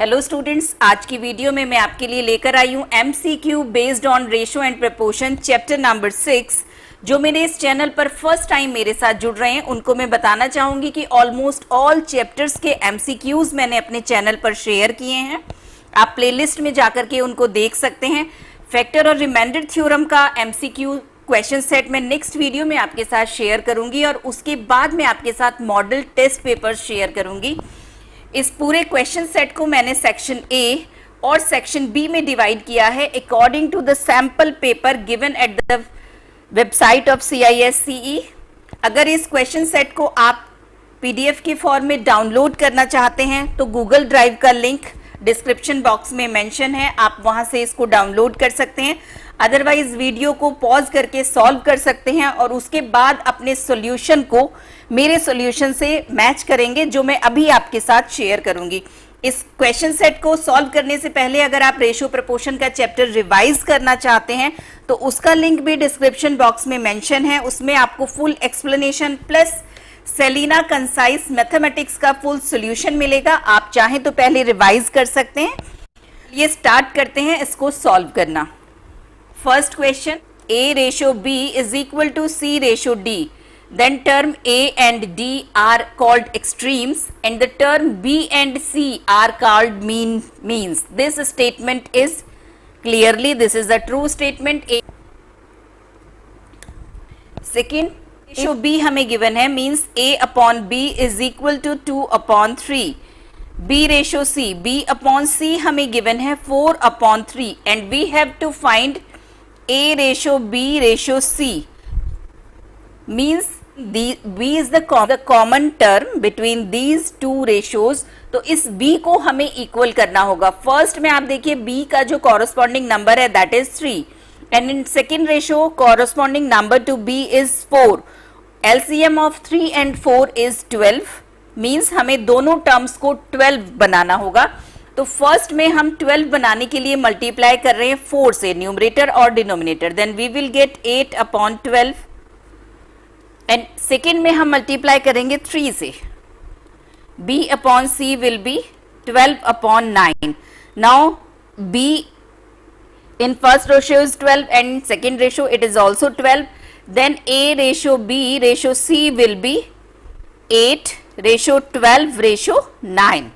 Hello students, आज की video में मैं आपके लिए लेकर आई हूँ MCQ based on ratio and proportion chapter number 6। जो मेरे इस चैनल पर फर्स्ट टाइम मेरे साथ जुड़ रहे हैं उनको मैं बताना चाहूँगी कि ऑलमोस्ट ऑल चैप्टर्स के एमसीक्यूज मैंने अपने चैनल पर शेयर किए हैं। आप प्लेलिस्ट में जाकर के उनको देख सकते हैं। फैक्टर और रिमाइंडर थ्योरम का एमसीक्यू क्वेश्चन सेट मैं नेक्स्ट वीडियो में आपके साथ शेयर करूंगी और उसके बाद मैं आपके साथ मॉडल टेस्ट पेपर शेयर करूंगी। इस पूरे क्वेश्चन सेट को मैंने सेक्शन ए और सेक्शन बी में डिवाइड किया है according to the sample paper given at the website of CISCE। अगर इस क्वेश्चन सेट को आप PDF के फॉर्म में डाउनलोड करना चाहते हैं तो गूगल ड्राइव का लिंक डिस्क्रिप्शन बॉक्स में मेंशन है, आप वहां से इसको डाउनलोड कर सकते हैं। अदरवाइज वीडियो को पॉज करके सॉल्व कर सकते हैं और उसके बाद अपने सॉल्यूशन को मेरे सॉल्यूशन से मैच करेंगे जो मैं अभी आपके साथ शेयर करूंगी। इस क्वेश्चन सेट को सॉल्व करने से पहले अगर आप रेशियो प्रपोर्शन का चैप्टर रिवाइज करना चाहते हैं तो उसका लिंक भी डिस्क्रिप्शन बॉक्स में मेंशन है। उसमें आपको full explanation plus Selina concise mathematics का फुल सॉल्यूशन मिलेगा। आप चाहें तो पहले रिवाइज कर सकते हैं। ये स्टार्ट करते हैं इसको सॉल्व करना। First question, A ratio B is equal to C ratio D. Then term A and D are called extremes and the term B and C are called means. This statement is clearly, this is a true statement. Second, ratio B हमें given है, means A upon B is equal to 2 upon 3. B ratio C, B upon C हमें given है 4 upon 3 and we have to find A ratio B ratio C, means B is the common term between these two ratios। तो इस B को हमें equal करना होगा। First में आप देखिए B का जो कॉरस्पॉन्डिंग नंबर है that is 3 and in second ratio corresponding number two B is 4। LCM of 3 and 4 is 12, means हमें दोनों टर्म्स को 12 बनाना होगा। तो फर्स्ट में हम 12 बनाने के लिए मल्टीप्लाई कर रहे हैं 4 से, न्यूमरेटर और denominator, then we will get 8 upon 12 and second में हम मल्टीप्लाई करेंगे 3 से, B upon C will be 12 upon 9। Now B in first ratio is 12 and second ratio it is also 12, then A ratio B ratio C will be 8 ratio 12 ratio 9.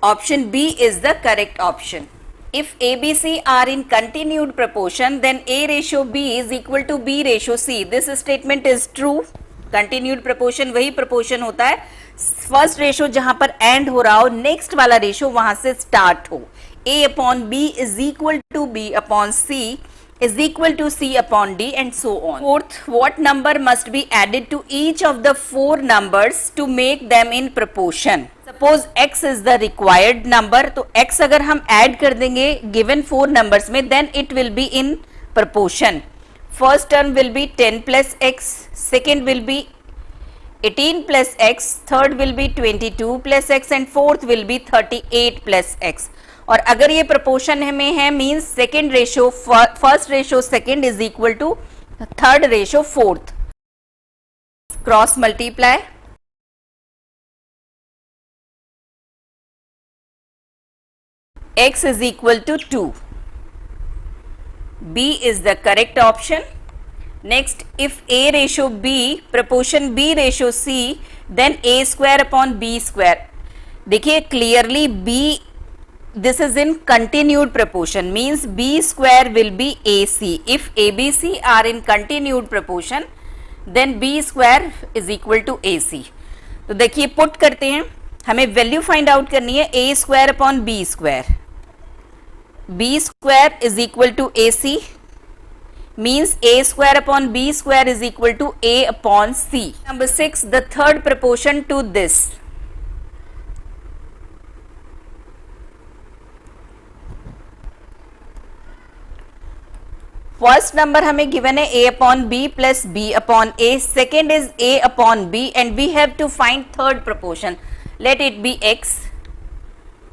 Option B is the correct option. If ABC are in continued proportion, then A ratio B is equal to B ratio C. This statement is true. Continued proportion वही proportion होता है, first ratio जहां पर and हो रहा हो, next वाला ratio वहां से स्टार्ट हो। A upon B is equal to B upon C is equal to C upon D and so on. Fourth, what number must be added to each of the 4 numbers to make them in proportion? Suppose X is the required number, तो X अगर हम add कर देंगे given 4 numbers में, then it will be in proportion. First term will be 10 plus X, second will be 18 plus X, third will be 22 plus X and fourth will be 38 plus X. और अगर ये proportion में है means second ratio first ratio second is equal to third ratio fourth. Cross multiply, X is equal to 2. B is the correct option. Next, if A ratio B proportion B ratio C, then A square upon B square. देखिए clearly B, this is in continued proportion, means B square will be AC. If ABC are in continued proportion, then B square is equal to AC. तो देखिए put करते हैं, हमें value find out करनी है A square upon B square. B square is equal to AC, means A square upon B square is equal to A upon C. Number 6, the third proportion to this. First number हमें given है A upon B plus B upon A, second is A upon B and we have to find third proportion. Let it be X.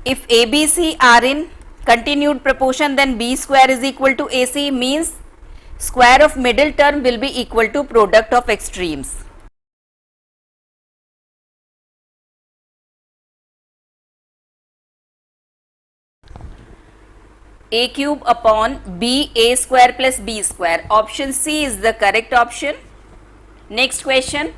If ABC are in continued proportion, then B square is equal to AC, means square of middle term will be equal to product of extremes. a cube upon b a square plus b square. Option C is the correct option. Next question.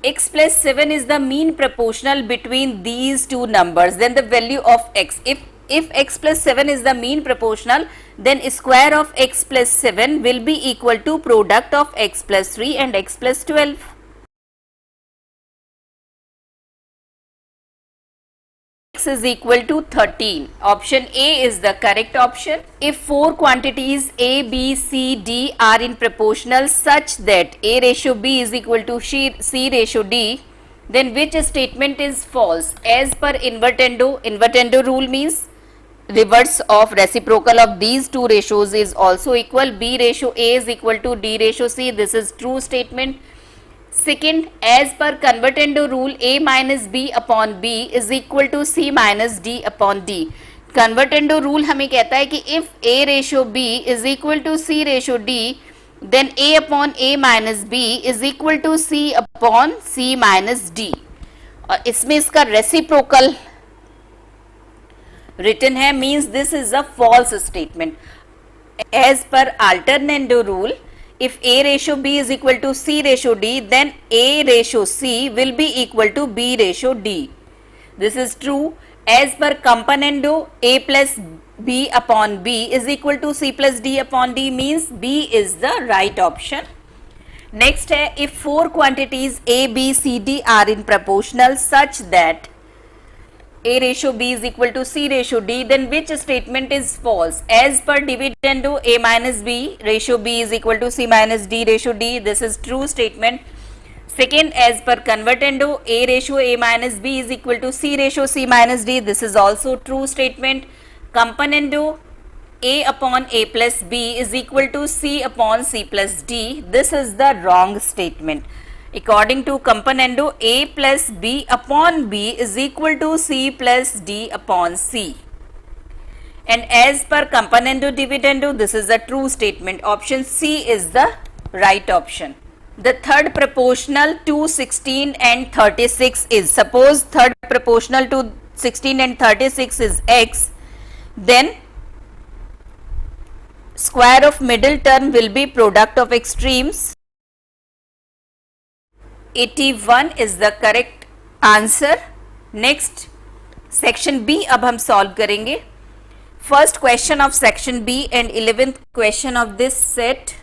X plus 7 is the mean proportional between these two numbers. Then the value of x. If x plus 7 is the mean proportional, then square of x plus 7 will be equal to product of x plus 3 and x plus 12. X is equal to 13. Option A is the correct option. If four quantities A, B, C, D are in proportional such that A ratio B is equal to C ratio D, then which statement is false? As per invertendo rule means reverse of reciprocal of these two ratios is also equal. B ratio A is equal to D ratio C. This is true statement. Second, as per convertendo rule, A minus B upon B is equal to C minus D upon D. Convertendo rule हमें कहता है कि if A ratio B is equal to C ratio D, then A upon A minus B is equal to C upon C minus D. और इसमें इसका reciprocal written है, means this is a false statement. As per alternando rule, if A ratio B is equal to C ratio D, then A ratio C will be equal to B ratio D. This is true. As per componendo, A plus B upon B is equal to C plus D upon D, means B is the right option. Next है, if four quantities A, B, C, D are in proportional such that A ratio B is equal to C ratio D, then which statement is false? As per dividendo, A minus B ratio B is equal to C minus D ratio D. This is true statement. Second, as per convertendo, A ratio A minus B is equal to C ratio C minus D. This is also true statement. Componendo, A upon A plus B is equal to C upon C plus D. This is the wrong statement. According to componendo, A plus B upon B is equal to C plus D upon C. And as per componendo dividendo, this is a true statement. Option C is the right option. The third proportional to 16 and 36 is, suppose third proportional to 16 and 36 is x, then square of middle term will be product of extremes. 81 is the correct answer. Next, section B अब हम solve करेंगे. First question of section B and 11th question of this set.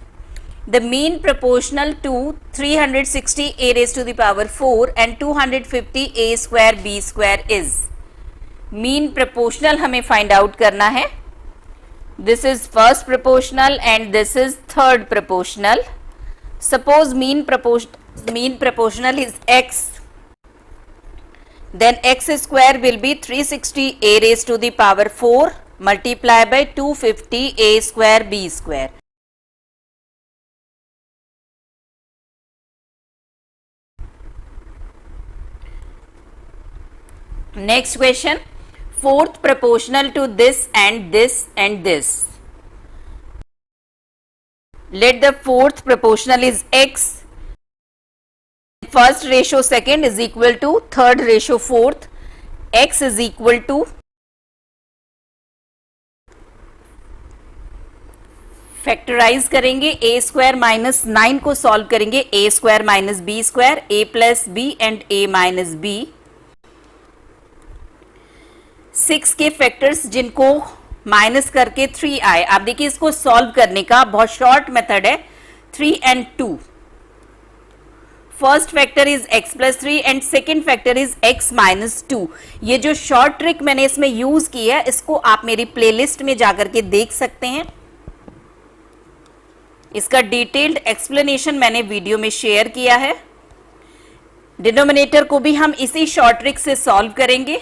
The mean proportional to 360 a raised to the power 4 and 250 a square b square is. Mean proportional हमें find out करना है. This is first proportional and this is third proportional. Suppose mean proportional is x, then x square will be 360 a raised to the power 4 multiplied by 250 a square b square. Next question, fourth proportional to this and this and this. Let the fourth proportional is x, first ratio second is equal to third ratio fourth, x is equal to factorise करेंगे, a square minus 9 को solve करेंगे, a square minus b square, a plus b and a minus b. 6 के factors जिनको minus करके 3 आए. आप देखिए इसको सॉल्व करने का बहुत शॉर्ट मेथड है, 3 and 2. First factor is x plus 3 and second factor is x minus 2. ये जो शॉर्ट ट्रिक मैंने इसमें यूज की है, इसको आप मेरी प्लेलिस्ट में जाकर के देख सकते हैं. इसका डिटेल्ड एक्सप्लेनेशन मैंने वीडियो में शेयर किया है. डिनोमिनेटर को भी हम इसी शॉर्ट ट्रिक से सॉल्व करेंगे.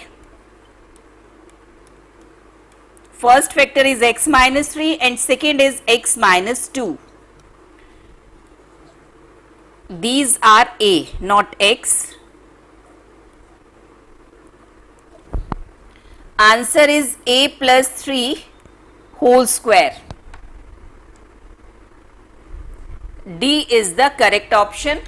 First factor is x minus 3 and second is x minus 2. These are a, not x. Answer is a plus 3 whole square. D is the correct option.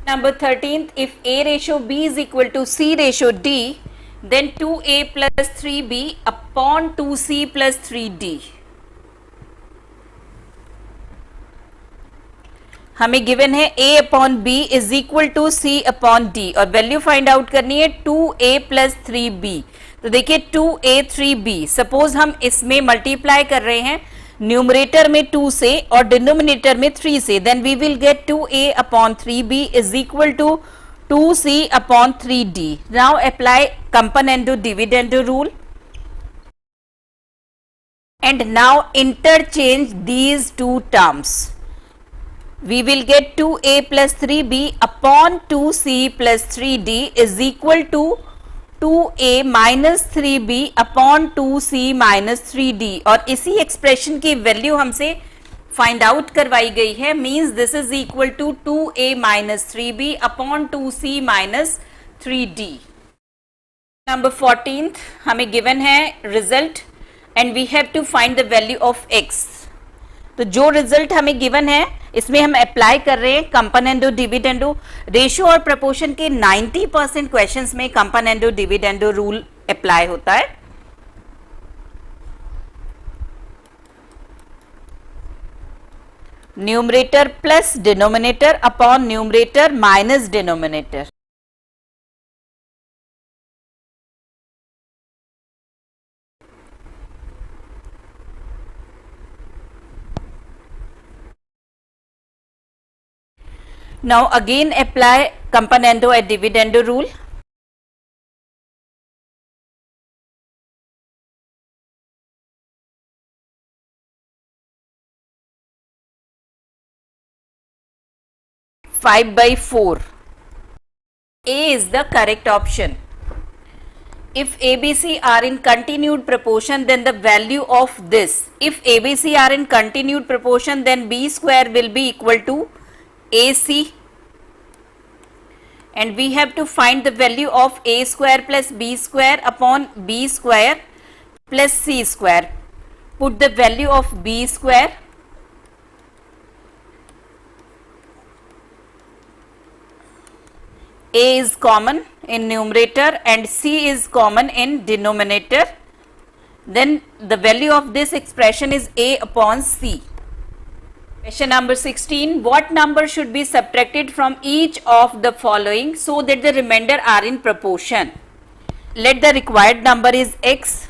Number 13th, if A ratio B is equal to C ratio D, then 2a plus 3b upon 2c plus 3d. हमें given है a upon b is equal to c upon d और value find out करनी है 2a plus 3b. तो देखिए 2a 3b, suppose हम इसमें multiply कर रहे हैं न्यूमरेटर में 2 से और डिनोमिनेटर में 3 से, then we will get 2a upon 3b is equal to 2c upon 3d. Now apply componendo dividendo rule and now interchange these two terms. We will get 2a plus 3b upon 2c plus 3d is equal to 2a minus 3b upon 2c minus 3d. और इसी expression की value हमसे find out करवाई गई है, means this is equal to 2a minus 3b upon 2c minus 3d. Number 14th हमें given है result and we have to find the value of x. तो जो रिजल्ट हमें गिवन है इसमें हम अप्लाई कर रहे हैं कंपोनेंडो डिविडेंडो. रेशियो और प्रपोर्शन के 90% क्वेश्चंस में कंपोनेंडो डिविडेंडो रूल अप्लाई होता है. Numerator plus denominator upon numerator minus denominator. Now again apply componendo and dividendo rule. Five by 4. A is the correct option. If ABC are in continued proportion, then the value of this. If ABC are in continued proportion, then B square will be equal to AC. And we have to find the value of a square plus b square upon b square plus c square. Put the value of b square. A is common in numerator and c is common in denominator. Then the value of this expression is a upon c. Question number 16. What number should be subtracted from each of the following so that the remainder are in proportion? Let the required number is x.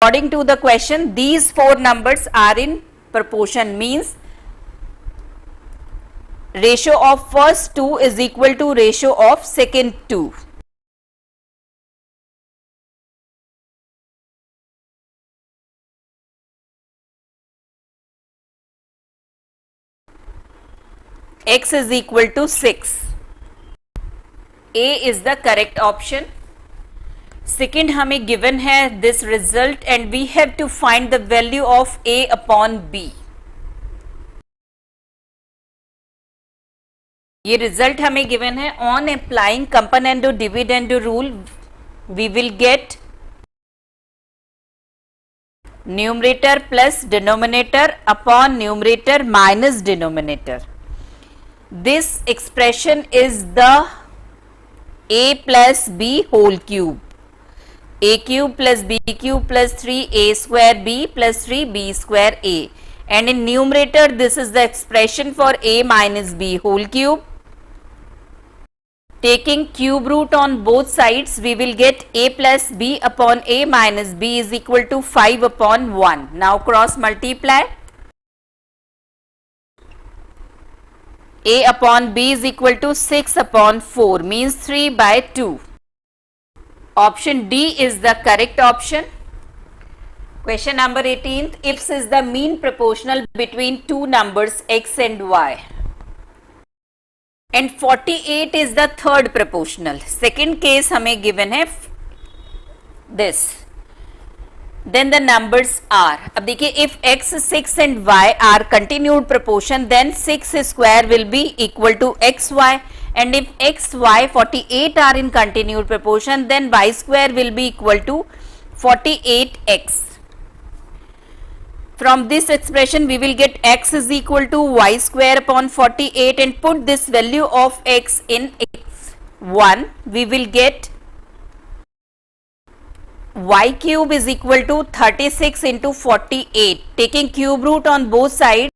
According to the question, these four numbers are in proportion, means ratio of first 2 is equal to ratio of second 2. X is equal to 6. A is the correct option. Second हमें given है this result and we have to find the value of A upon B. ये result हमें given है. On applying componendo dividendo rule, we will get numerator plus denominator upon numerator minus denominator. This expression is the a plus b whole cube. A cube plus b cube plus 3a square b plus 3b square a. And in numerator this is the expression for a minus b whole cube. Taking cube root on both sides, we will get a plus b upon a minus b is equal to 5 upon 1. Now cross multiply. A upon B is equal to 6 upon 4, means 3 by 2. Option D is the correct option. Question number 18. If is the mean proportional between two numbers x and y. And 48 is the third proportional. Second case हमें given है this. Then the numbers are, अब देखिए if x 6 and y are continued proportion, then 6 square will be equal to xy, and if x y 48 are in continued proportion, then y square will be equal to 48x. From this expression we will get x is equal to y square upon 48 and put this value of x in x1, we will get y cube is equal to 36 into 48. Taking cube root on both sides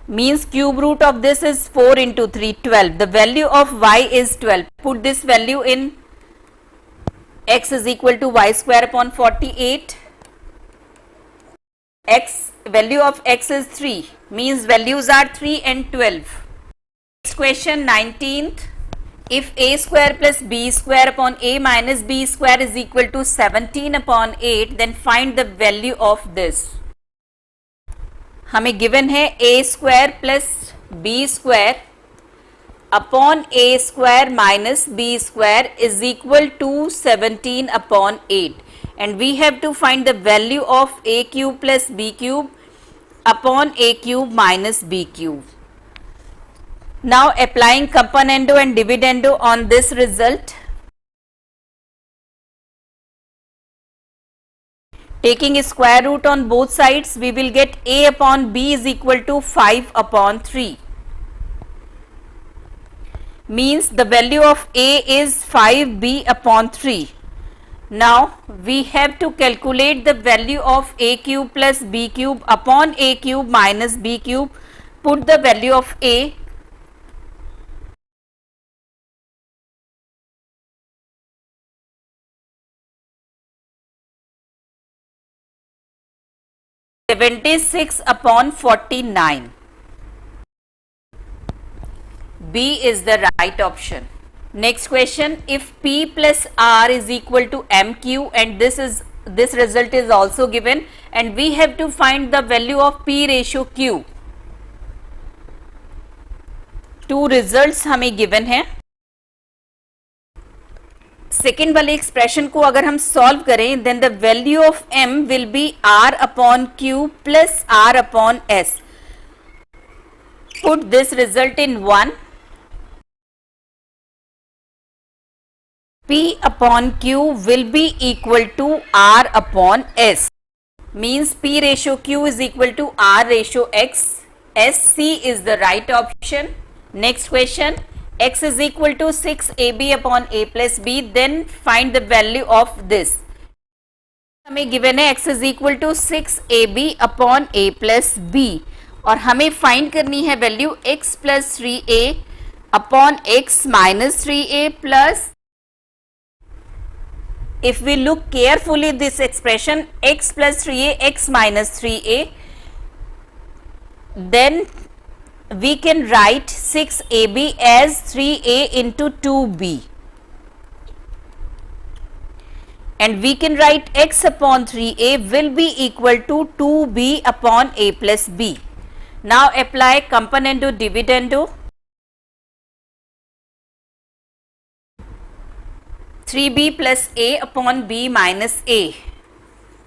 means cube root of this is 4 into 3, 12. The value of y is 12. Put this value in. X is equal to y square upon 48. Value of x is 3, means values are 3 and 12. Next question 19th. If a square plus b square upon a minus b square is equal to 17 upon 8, then find the value of this. हमें given है a square plus b square upon a square minus b square is equal to 17 upon 8, and we have to find the value of a cube plus b cube upon a cube minus b cube. Now applying componendo and dividendo on this result, taking a square root on both sides, we will get a upon b is equal to 5 upon 3, means the value of a is 5b upon 3. Now we have to calculate the value of a cube plus b cube upon a cube minus b cube. Put the value of a. (76 upon 49). B is the right option. Next question, if P plus R is equal to MQ, and this result is also given, and we have to find the value of P ratio Q. Two results हमें given है. Second वाले expression को अगर हम solve करें, then the value of m will be r upon q plus r upon s. Put this result in 1. p upon q will be equal to r upon s, means p ratio q is equal to r ratio x. SC is the right option. Next question, x is equal to 6ab upon a plus b, then find the value of this. हमें given है x is equal to 6ab upon a plus b, और हमें find करनी है value x plus 3a upon x minus 3a plus, if we look carefully this expression x plus 3a x minus 3a, then we can write 6ab as 3a into 2b, and we can write x upon 3a will be equal to 2b upon a plus b. Now apply componendo dividendo. 3b plus a upon b minus a.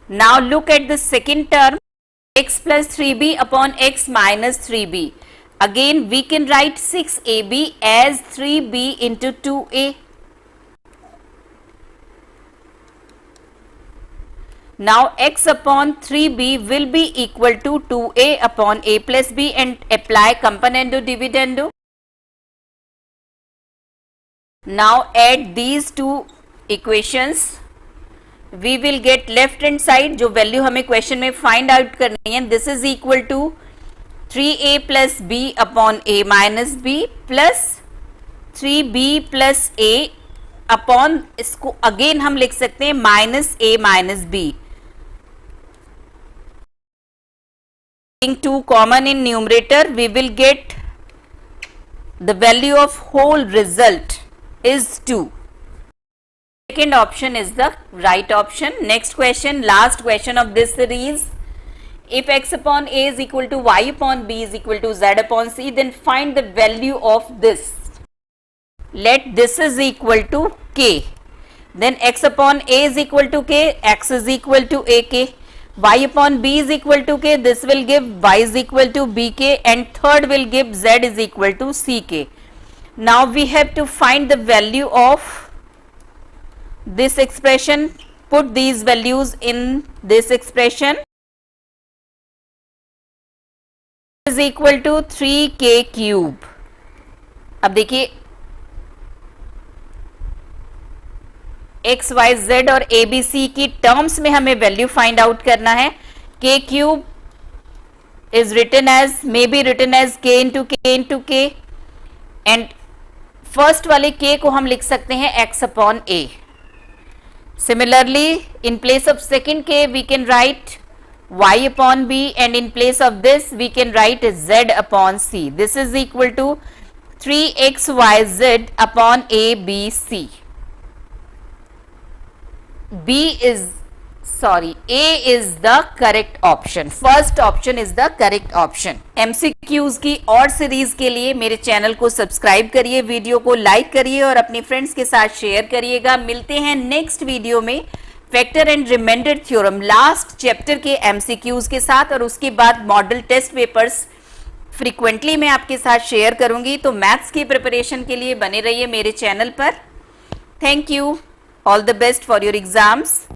Now look at the second term, x plus 3b upon x minus 3b. Again we can write 6ab as 3b into 2a. Now x upon 3b will be equal to 2a upon a plus b, and apply componendo dividendo. Now add these two equations. We will get left hand side जो value हमें question में find out करनी है. This is equal to 3a plus b upon a minus b plus 3b plus a upon, इसको again हम लिख सकते हैं minus a minus b. Taking 2 common in numerator, we will get the value of whole result is 2. Second option is the right option. Next question, last question of this series. If x upon a is equal to y upon b is equal to z upon c, then find the value of this. Let this is equal to k. Then x upon a is equal to k, x is equal to ak. Y upon b is equal to k, this will give y is equal to bk, and third will give z is equal to ck. Now we have to find the value of this expression. Put these values in this expression. Is equal to 3k cube. अब देखिए x Y Z और A B C की terms में हमें value find out करना है। के cube is written as may be written as k into k and first वाले k को हम लिख सकते हैं x upon a. Similarly, in place of second k we can write y upon b and in place of this we can write z upon c. This is equal to 3xyz upon a b c. A is the correct option. First option is the correct option. MCQs की और series के लिए मेरे channel को subscribe करिए, video को like करिए और अपने फ्रेंड्स के साथ शेयर करिएगा। मिलते हैं नेक्स्ट वीडियो में factor and remainder theorem last chapter के MCQs के साथ, और उसके बाद मॉडल टेस्ट पेपर्स फ्रीक्वेंटली मैं आपके साथ शेयर करूंगी। तो मैथ्स की प्रिपरेशन के लिए बने रहिए मेरे चैनल पर। Thank you. All the best for your exams.